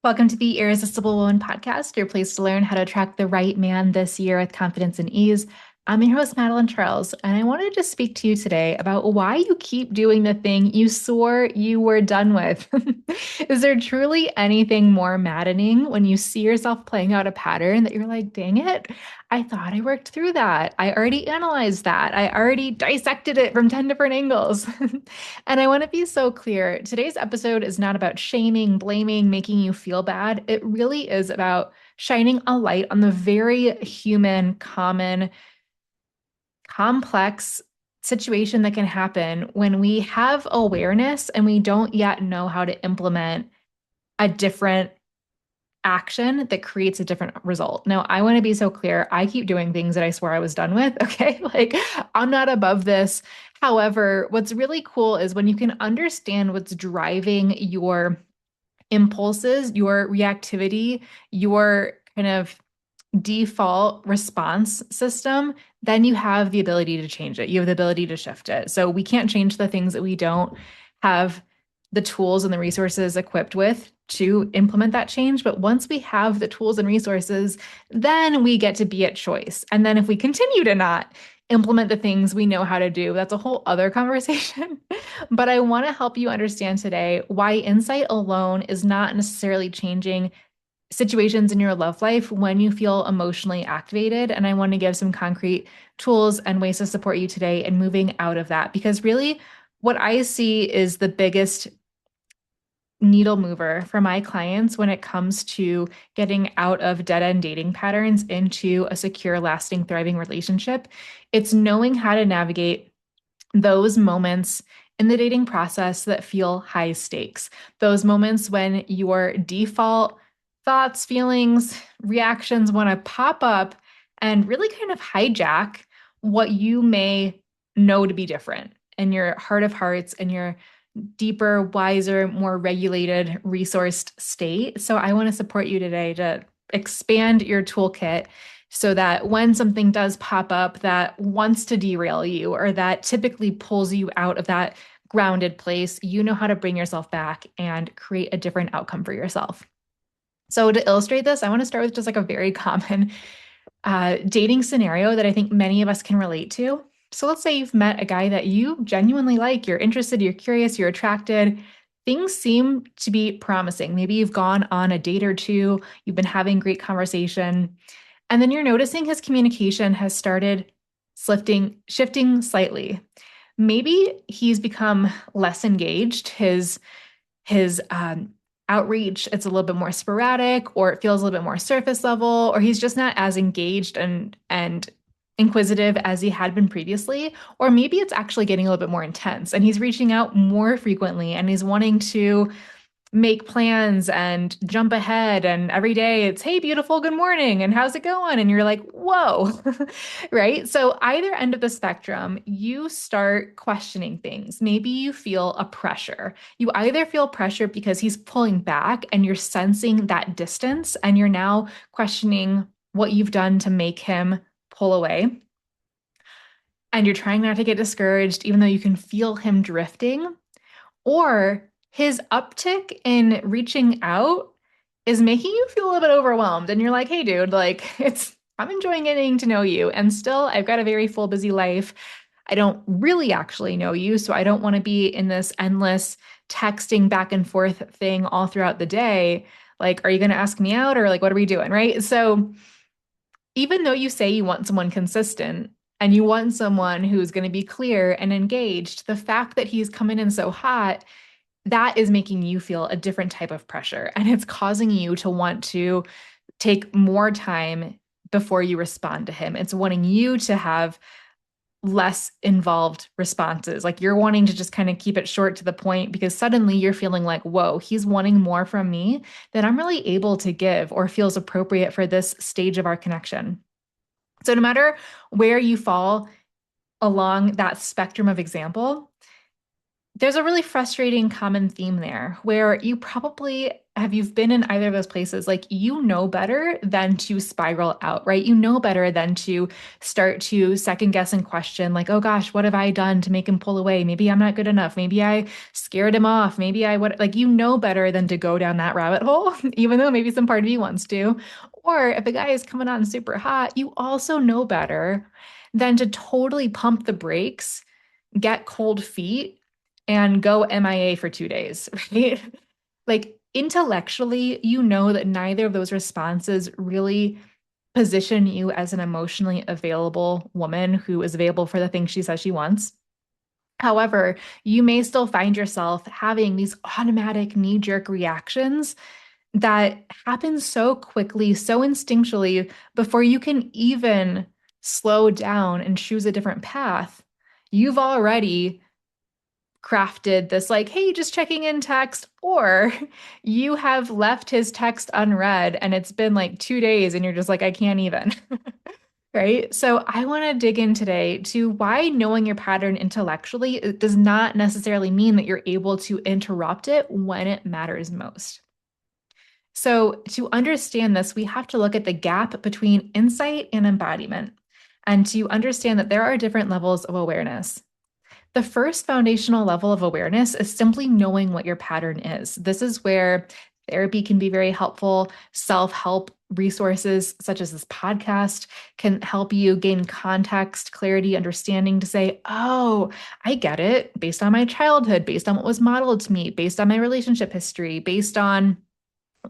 Welcome to the Irresistible Woman podcast, your place to learn how to attract the right man this year with confidence and ease. I'm your host, Madeline Charles, and I wanted to speak to you today about why you keep doing the thing you swore you were done with. Is there truly anything more maddening when you see yourself playing out a pattern that you're like, dang it, I thought I worked through that. I already analyzed that. I already dissected it from 10 different angles. And I want to be so clear. Today's episode is not about shaming, blaming, making you feel bad. It really is about shining a light on the very human, common, complex situation that can happen when we have awareness and we don't yet know how to implement a different action that creates a different result. Now, I want to be so clear. I keep doing things that I swore I was done with. Okay. Like I'm not above this. However, what's really cool is when you can understand what's driving your impulses, your reactivity, your kind of default response system, then you have the ability to change it. You have the ability to shift it. So we can't change the things that we don't have the tools and the resources equipped with to implement that change. But once we have the tools and resources, then we get to be at choice. And then if we continue to not implement the things we know how to do, that's a whole other conversation. But I want to help you understand today why insight alone is not necessarily changing situations in your love life when you feel emotionally activated. And I want to give some concrete tools and ways to support you today in moving out of that. Because really, what I see is the biggest needle mover for my clients when it comes to getting out of dead-end dating patterns into a secure, lasting, thriving relationship. It's knowing how to navigate those moments in the dating process that feel high stakes, those moments when your default thoughts, feelings, reactions want to pop up and really kind of hijack what you may know to be different in your heart of hearts and your deeper, wiser, more regulated, resourced state. So I want to support you today to expand your toolkit so that when something does pop up that wants to derail you or that typically pulls you out of that grounded place, you know how to bring yourself back and create a different outcome for yourself. So to illustrate this, I want to start with just like a very common dating scenario that I think many of us can relate to. So let's say you've met a guy that you genuinely like, you're interested, you're curious, you're attracted. Things seem to be promising. Maybe you've gone on a date or two, you've been having great conversation, and then you're noticing his communication has started shifting slightly. Maybe he's become less engaged. His outreach, it's a little bit more sporadic, or it feels a little bit more surface level, or he's just not as engaged and inquisitive as he had been previously, or maybe it's actually getting a little bit more intense and he's reaching out more frequently and he's wanting to make plans and jump ahead. And every day it's, hey, beautiful, good morning. And how's it going? And you're like, whoa, right? So, either end of the spectrum, you start questioning things. Maybe you feel a pressure. You either feel pressure because he's pulling back and you're sensing that distance and you're now questioning what you've done to make him pull away. And you're trying not to get discouraged, even though you can feel him drifting. Or his uptick in reaching out is making you feel a little bit overwhelmed. And you're like, hey, dude, like I'm enjoying getting to know you. And still, I've got a very full, busy life. I don't really actually know you. So I don't want to be in this endless texting back and forth thing all throughout the day. Like, are you going to ask me out or like, what are we doing? Right. So even though you say you want someone consistent, and you want someone who's going to be clear and engaged, the fact that he's coming in so hot, that is making you feel a different type of pressure. And it's causing you to want to take more time before you respond to him. It's wanting you to have less involved responses. Like you're wanting to just kind of keep it short to the point because suddenly you're feeling like, whoa, he's wanting more from me than I'm really able to give or feels appropriate for this stage of our connection. So no matter where you fall along that spectrum of example, there's a really frustrating common theme there where you probably have you been in either of those places? Like, you know better than to spiral out, right? You know better than to start to second guess and question, like, oh gosh, what have I done to make him pull away? Maybe I'm not good enough. Maybe I scared him off. Maybe I would, like, you know better than to go down that rabbit hole, even though maybe some part of you wants to. Or if a guy is coming on super hot, you also know better than to totally pump the brakes, get cold feet, and go MIA for 2 days, right? Like intellectually, you know that neither of those responses really position you as an emotionally available woman who is available for the things she says she wants. However, you may still find yourself having these automatic knee-jerk reactions that happen so quickly, so instinctually, before you can even slow down and choose a different path. You've already crafted this like, hey, just checking in text, or you have left his text unread and it's been like 2 days and you're just like, I can't even. Right. So I want to dig in today to why knowing your pattern intellectually it does not necessarily mean that you're able to interrupt it when it matters most. So to understand this, we have to look at the gap between insight and embodiment, and to understand that there are different levels of awareness. The first foundational level of awareness is simply knowing what your pattern is. This is where therapy can be very helpful. Self-help resources such as this podcast can help you gain context, clarity, understanding to say, oh, I get it based on my childhood, based on what was modeled to me, based on my relationship history, based on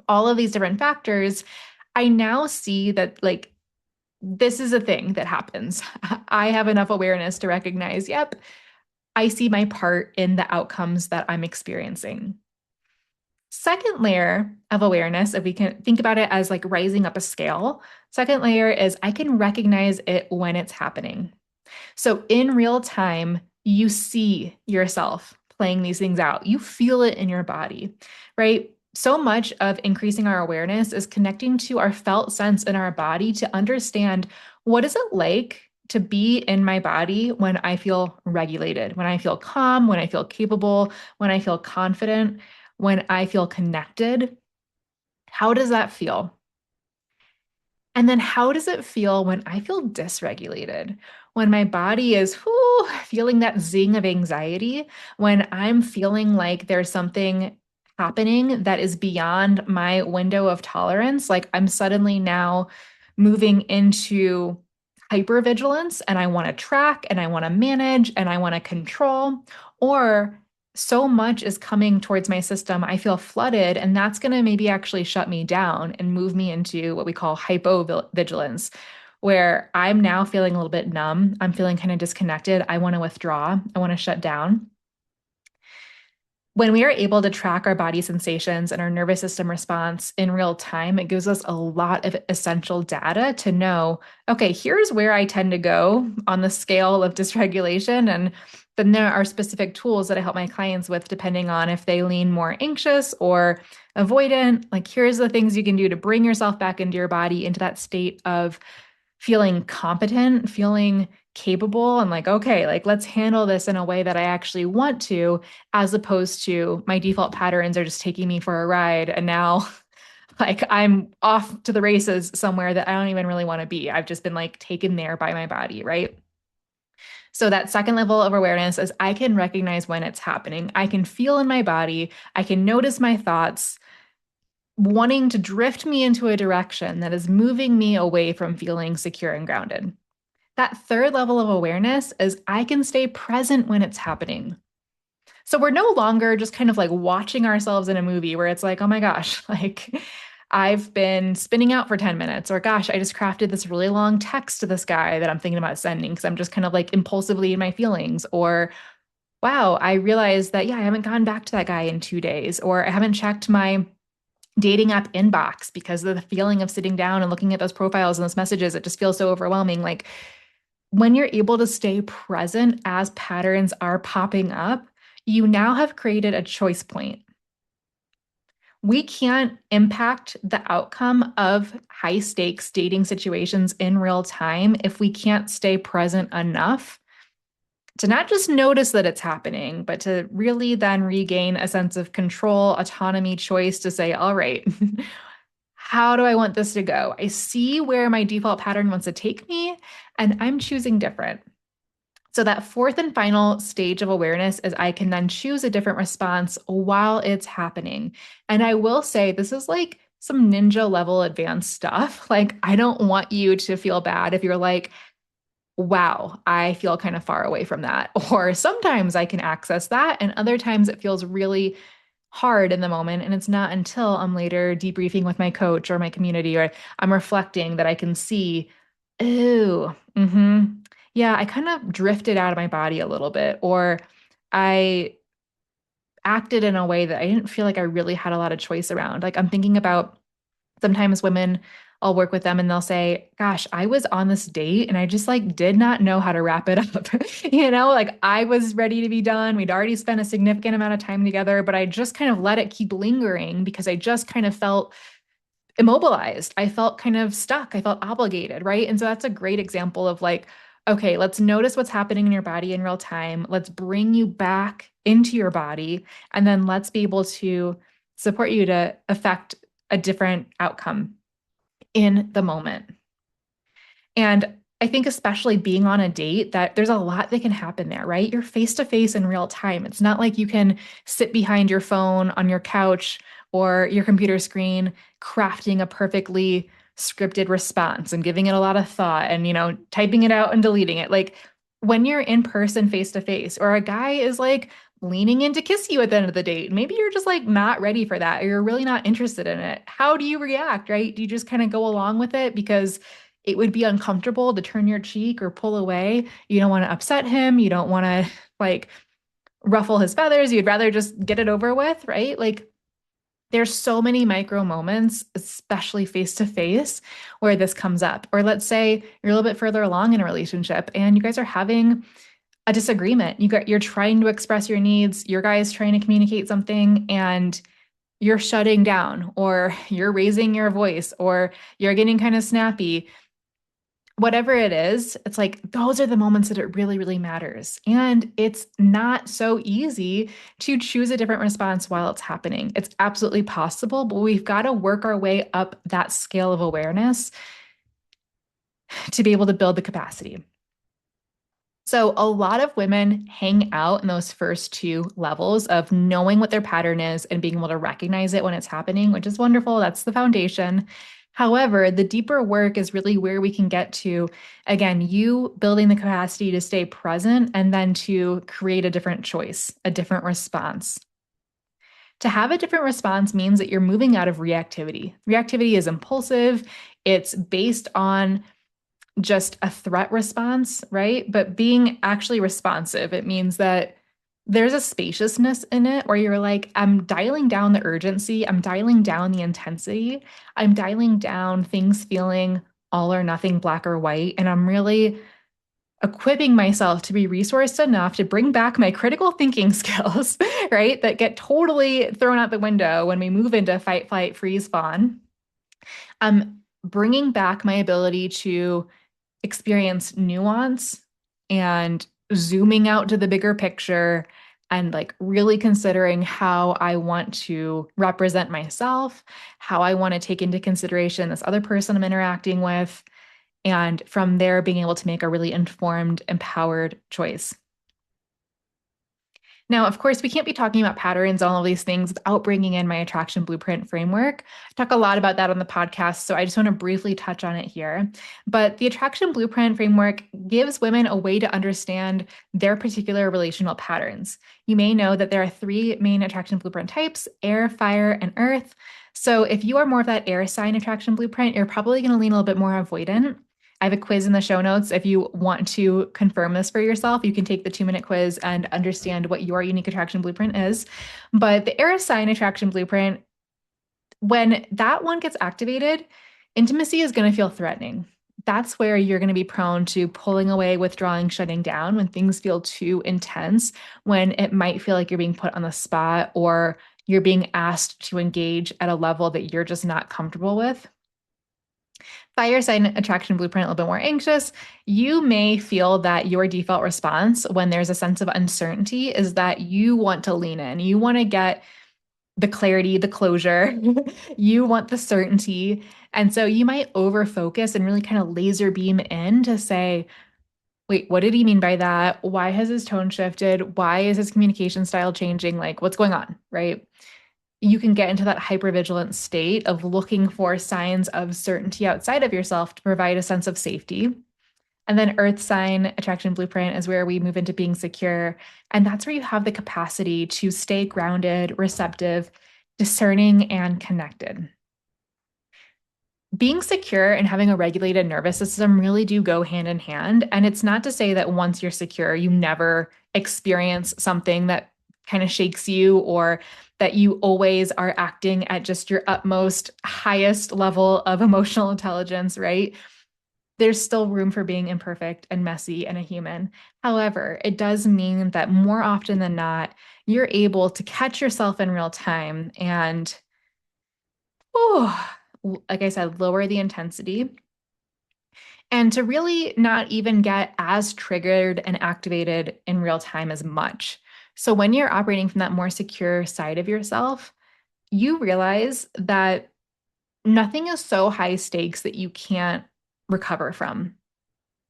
all of these different factors. I now see that like this is a thing that happens. I have enough awareness to recognize, yep, I see my part in the outcomes that I'm experiencing. Second layer of awareness, if we can think about it as like rising up a scale, second layer is I can recognize it when it's happening. So in real time, you see yourself playing these things out. You feel it in your body, right? So much of increasing our awareness is connecting to our felt sense in our body to understand what is it like to be in my body when I feel regulated, when I feel calm, when I feel capable, when I feel confident, when I feel connected. How does that feel? And then how does it feel when I feel dysregulated? When my body is feeling that zing of anxiety, when I'm feeling like there's something happening that is beyond my window of tolerance, like I'm suddenly now moving into hypervigilance and I want to track and I want to manage and I want to control, or so much is coming towards my system, I feel flooded, and that's going to maybe actually shut me down and move me into what we call hypovigilance, where I'm now feeling a little bit numb. I'm feeling kind of disconnected. I want to withdraw. I want to shut down. When we are able to track our body sensations and our nervous system response in real time, it gives us a lot of essential data to know, okay, here's where I tend to go on the scale of dysregulation. And then there are specific tools that I help my clients with, depending on if they lean more anxious or avoidant. Like, here's the things you can do to bring yourself back into your body, into that state of feeling competent, feeling capable, and like, okay, like let's handle this in a way that I actually want to, as opposed to my default patterns are just taking me for a ride. And now, like, I'm off to the races somewhere that I don't even really want to be. I've just been like taken there by my body, right? So, that second level of awareness is I can recognize when it's happening. I can feel in my body, I can notice my thoughts wanting to drift me into a direction that is moving me away from feeling secure and grounded. That third level of awareness is I can stay present when it's happening. So we're no longer just kind of like watching ourselves in a movie where it's like, oh my gosh, like I've been spinning out for 10 minutes, or gosh, I just crafted this really long text to this guy that I'm thinking about sending because I'm just kind of like impulsively in my feelings, or wow, I realized that, yeah, I haven't gone back to that guy in 2 days, or I haven't checked my dating app inbox because of the feeling of sitting down and looking at those profiles and those messages. It just feels so overwhelming. Like when you're able to stay present as patterns are popping up, you now have created a choice point. We can't impact the outcome of high stakes dating situations in real time if we can't stay present enough to not just notice that it's happening, but to really then regain a sense of control, autonomy, choice to say, all right, how do I want this to go? I see where my default pattern wants to take me, and I'm choosing different. So, that fourth and final stage of awareness is I can then choose a different response while it's happening. And I will say, this is like some ninja level advanced stuff. Like, I don't want you to feel bad if you're like, wow, I feel kind of far away from that. Or sometimes I can access that, and other times it feels really hard in the moment. And it's not until I'm later debriefing with my coach or my community or I'm reflecting that I can see, ooh, yeah, I kind of drifted out of my body a little bit, or I acted in a way that I didn't feel like I really had a lot of choice around. Like I'm thinking about sometimes women, I'll work with them and they'll say, gosh, I was on this date and I just like did not know how to wrap it up. Like I was ready to be done. We'd already spent a significant amount of time together, but I just kind of let it keep lingering because I just kind of felt immobilized. I felt kind of stuck. I felt obligated, right? And so that's a great example of like, okay, let's notice what's happening in your body in real time. Let's bring you back into your body, and then let's be able to support you to affect a different outcome in the moment. And I think especially being on a date that there's a lot that can happen there, right? You're face to face in real time. It's not like you can sit behind your phone on your couch or your computer screen crafting a perfectly scripted response and giving it a lot of thought and, typing it out and deleting it. Like when you're in person face to face or a guy is like leaning in to kiss you at the end of the date, maybe you're just like not ready for that or you're really not interested in it. How do you react, right? Do you just kind of go along with it because it would be uncomfortable to turn your cheek or pull away? You don't want to upset him. You don't want to like ruffle his feathers. You'd rather just get it over with, right? Like there's so many micro moments, especially face to face, where this comes up. Or let's say you're a little bit further along in a relationship and you guys are having a disagreement. You're trying to express your needs, your guy is trying to communicate something, and you're shutting down, or you're raising your voice, or you're getting kind of snappy. Whatever it is, it's like those are the moments that it really, really matters. And it's not so easy to choose a different response while it's happening. It's absolutely possible, but we've got to work our way up that scale of awareness to be able to build the capacity. So, a lot of women hang out in those first two levels of knowing what their pattern is and being able to recognize it when it's happening, which is wonderful. That's the foundation. However, the deeper work is really where we can get to, again, you building the capacity to stay present and then to create a different choice, a different response. To have a different response means that you're moving out of reactivity. Reactivity is impulsive, it's based on just a threat response, right? But being actually responsive, it means that there's a spaciousness in it where you're like, I'm dialing down the urgency, I'm dialing down the intensity, I'm dialing down things feeling all or nothing, black or white, and I'm really equipping myself to be resourced enough to bring back my critical thinking skills, right? That get totally thrown out the window when we move into fight, flight, freeze, fawn. I'm bringing back my ability to experience nuance and zooming out to the bigger picture and like really considering how I want to represent myself, how I want to take into consideration this other person I'm interacting with, and from there being able to make a really informed, empowered choice. Now, of course, we can't be talking about patterns and all of these things without bringing in my attraction blueprint framework. I talk a lot about that on the podcast, so I just want to briefly touch on it here. But the attraction blueprint framework gives women a way to understand their particular relational patterns. You may know that there are three main attraction blueprint types: air, fire, and earth. So if you are more of that air sign attraction blueprint, you're probably going to lean a little bit more avoidant. I have a quiz in the show notes. If you want to confirm this for yourself, you can take the 2-minute quiz and understand what your unique attraction blueprint is. But the air sign attraction blueprint, when that one gets activated, intimacy is going to feel threatening. That's where you're going to be prone to pulling away, withdrawing, shutting down when things feel too intense, when it might feel like you're being put on the spot or you're being asked to engage at a level that you're just not comfortable with. Fire sign attraction blueprint, a little bit more anxious. You may feel that your default response when there's a sense of uncertainty is that you want to lean in. You want to get the clarity, the closure. You want the certainty. And so you might over focus and really kind of laser beam in to say, wait, what did he mean by that? Why has his tone shifted? Why is his communication style changing? Like, what's going on? Right? You can get into that hypervigilant state of looking for signs of certainty outside of yourself to provide a sense of safety. And then Earth sign attraction blueprint is where we move into being secure. And that's where you have the capacity to stay grounded, receptive, discerning, and connected. Being secure and having a regulated nervous system really do go hand in hand. And it's not to say that once you're secure, you never experience something that kind of shakes you or that you always are acting at just your utmost, highest level of emotional intelligence, right? There's still room for being imperfect and messy and a human. However, it does mean that more often than not, you're able to catch yourself in real time and, oh, like I said, lower the intensity and to really not even get as triggered and activated in real time as much. So when you're operating from that more secure side of yourself, you realize that nothing is so high stakes that you can't recover from.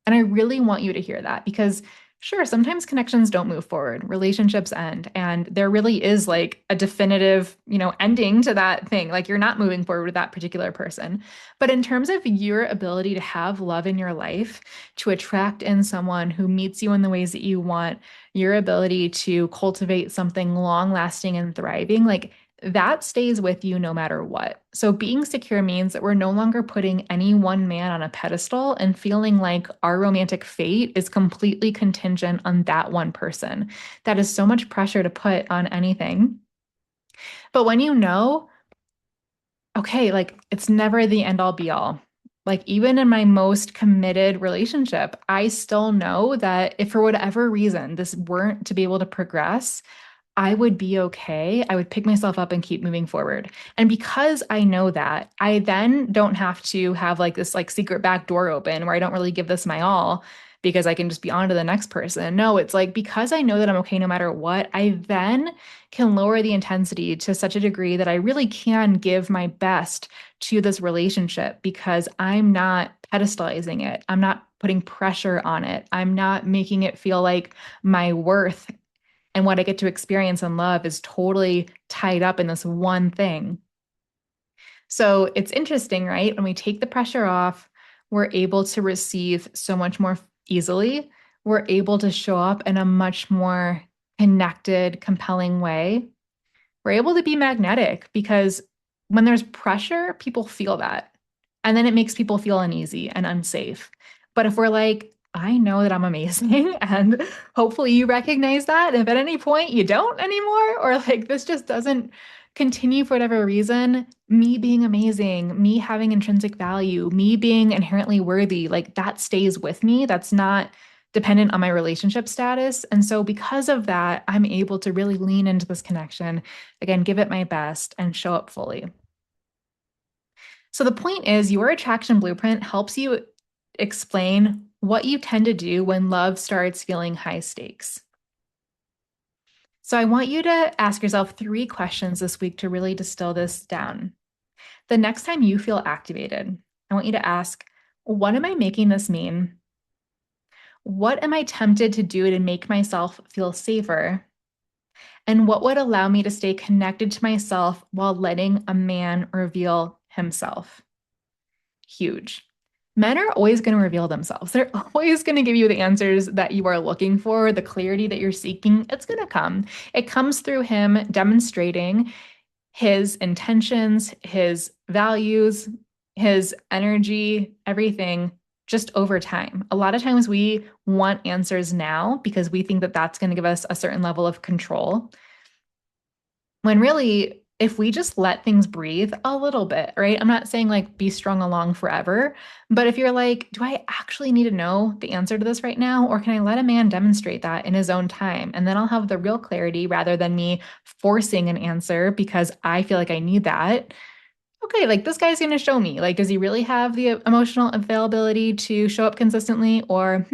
And I really want you to hear that because, sure, sometimes connections don't move forward, relationships end, and there really is like a definitive, ending to that thing. Like you're not moving forward with that particular person. But in terms of your ability to have love in your life, to attract in someone who meets you in the ways that you want, your ability to cultivate something long lasting and thriving, like that stays with you no matter what. So being secure means that we're no longer putting any one man on a pedestal and feeling like our romantic fate is completely contingent on that one person. That is so much pressure to put on anything. But when you know, okay, like it's never the end all be all. Like even in my most committed relationship, I still know that if for whatever reason this weren't to be able to progress, I would be okay. I would pick myself up and keep moving forward. And because I know that, I then don't have to have like this like secret back door open where I don't really give this my all because I can just be on to the next person. No, it's like because I know that I'm okay no matter what, I then can lower the intensity to such a degree that I really can give my best to this relationship because I'm not pedestalizing it. I'm not putting pressure on it. I'm not making it feel like my worth and what I get to experience and love is totally tied up in this one thing. So it's interesting, right? When we take the pressure off, we're able to receive so much more easily. We're able to show up in a much more connected, compelling way. We're able to be magnetic because when there's pressure, people feel that. And then it makes people feel uneasy and unsafe. But if we're like, I know that I'm amazing, and hopefully you recognize that. And if at any point you don't anymore, or like this just doesn't continue for whatever reason, me being amazing, me having intrinsic value, me being inherently worthy, like that stays with me. That's not dependent on my relationship status. And so, because of that, I'm able to really lean into this connection, again, give it my best and show up fully. So, the point is, your attraction blueprint helps you explain what you tend to do when love starts feeling high stakes. So, I want you to ask yourself 3 questions this week to really distill this down. The next time you feel activated, I want you to ask, what am I making this mean? What am I tempted to do to make myself feel safer? And what would allow me to stay connected to myself while letting a man reveal himself? Huge. Men are always going to reveal themselves. They're always going to give you the answers that you are looking for, the clarity that you're seeking. It's going to come. It comes through him demonstrating his intentions, his values, his energy, everything just over time. A lot of times we want answers now because we think that that's going to give us a certain level of control. When really, if we just let things breathe a little bit, right? I'm not saying like be strung along forever, but if you're like, do I actually need to know the answer to this right now? Or can I let a man demonstrate that in his own time? And then I'll have the real clarity rather than me forcing an answer because I feel like I need that. okay, like this guy's going to show me. Like, does he really have the emotional availability to show up consistently? Or,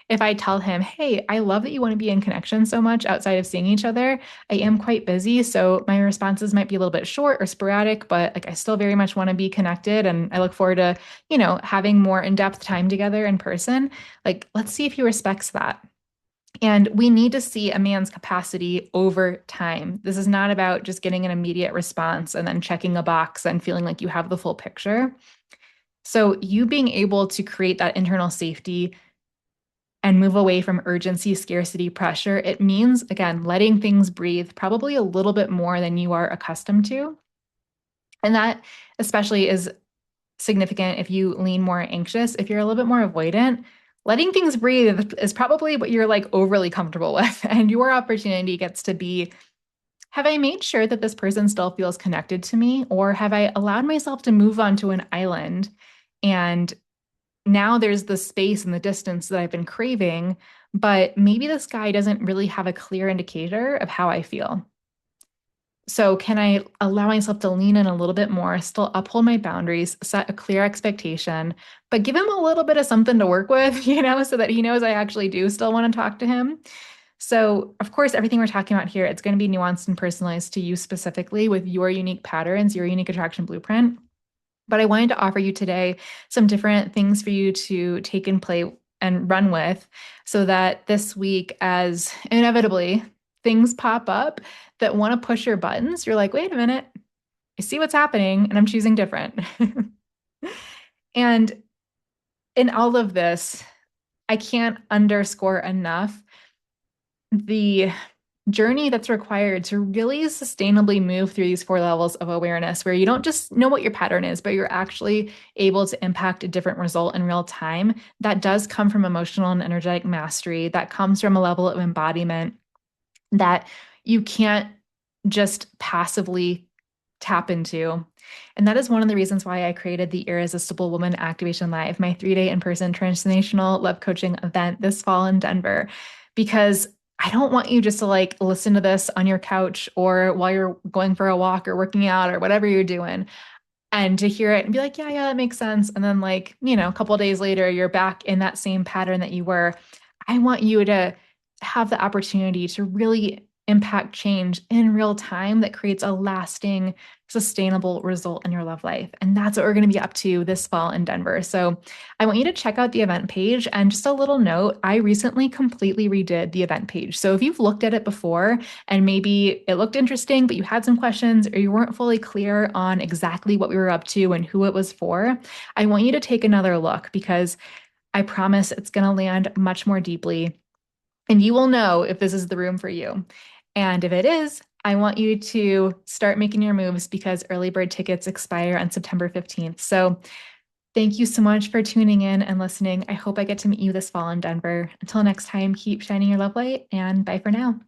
if I tell him, hey, I love that you want to be in connection so much outside of seeing each other. I am quite busy, so my responses might be a little bit short or sporadic, but like I still very much want to be connected and I look forward to, having more in-depth time together in person. Like, let's see if he respects that. And we need to see a man's capacity over time. This is not about just getting an immediate response and then checking a box and feeling like you have the full picture. So, you being able to create that internal safety and move away from urgency, scarcity, pressure, it means, again, letting things breathe probably a little bit more than you are accustomed to. And that especially is significant if you lean more anxious. If you're a little bit more avoidant, letting things breathe is probably what you're like overly comfortable with. And your opportunity gets to be, have I made sure that this person still feels connected to me? Or have I allowed myself to move onto an island? And now there's the space and the distance that I've been craving, but maybe this guy doesn't really have a clear indicator of how I feel. So, can I allow myself to lean in a little bit more, still uphold my boundaries, set a clear expectation, but give him a little bit of something to work with, so that he knows I actually do still want to talk to him? So, of course, everything we're talking about here, it's going to be nuanced and personalized to you specifically with your unique patterns, your unique attraction blueprint. But I wanted to offer you today some different things for you to take and play and run with so that this week, as inevitably things pop up that want to push your buttons, you're like, wait a minute, I see what's happening and I'm choosing different. And in all of this, I can't underscore enough the journey that's required to really sustainably move through these four levels of awareness, where you don't just know what your pattern is, but you're actually able to impact a different result in real time. That does come from emotional and energetic mastery. That comes from a level of embodiment that you can't just passively tap into. And that is one of the reasons why I created the Irresistible Woman Activation Live, my 3-day in-person transformational love coaching event this fall in Denver, because I don't want you just to like listen to this on your couch or while you're going for a walk or working out or whatever you're doing and to hear it and be like, yeah, that makes sense. And then like, a couple of days later, you're back in that same pattern that you were. I want you to have the opportunity to really impact change in real time that creates a lasting, sustainable result in your love life. And that's what we're going to be up to this fall in Denver. So I want you to check out the event page. And just a little note, I recently completely redid the event page. So if you've looked at it before and maybe it looked interesting, but you had some questions or you weren't fully clear on exactly what we were up to and who it was for, I want you to take another look because I promise it's going to land much more deeply and you will know if this is the room for you. And if it is, I want you to start making your moves because early bird tickets expire on September 15th. So thank you so much for tuning in and listening. I hope I get to meet you this fall in Denver. Until next time, keep shining your love light and bye for now.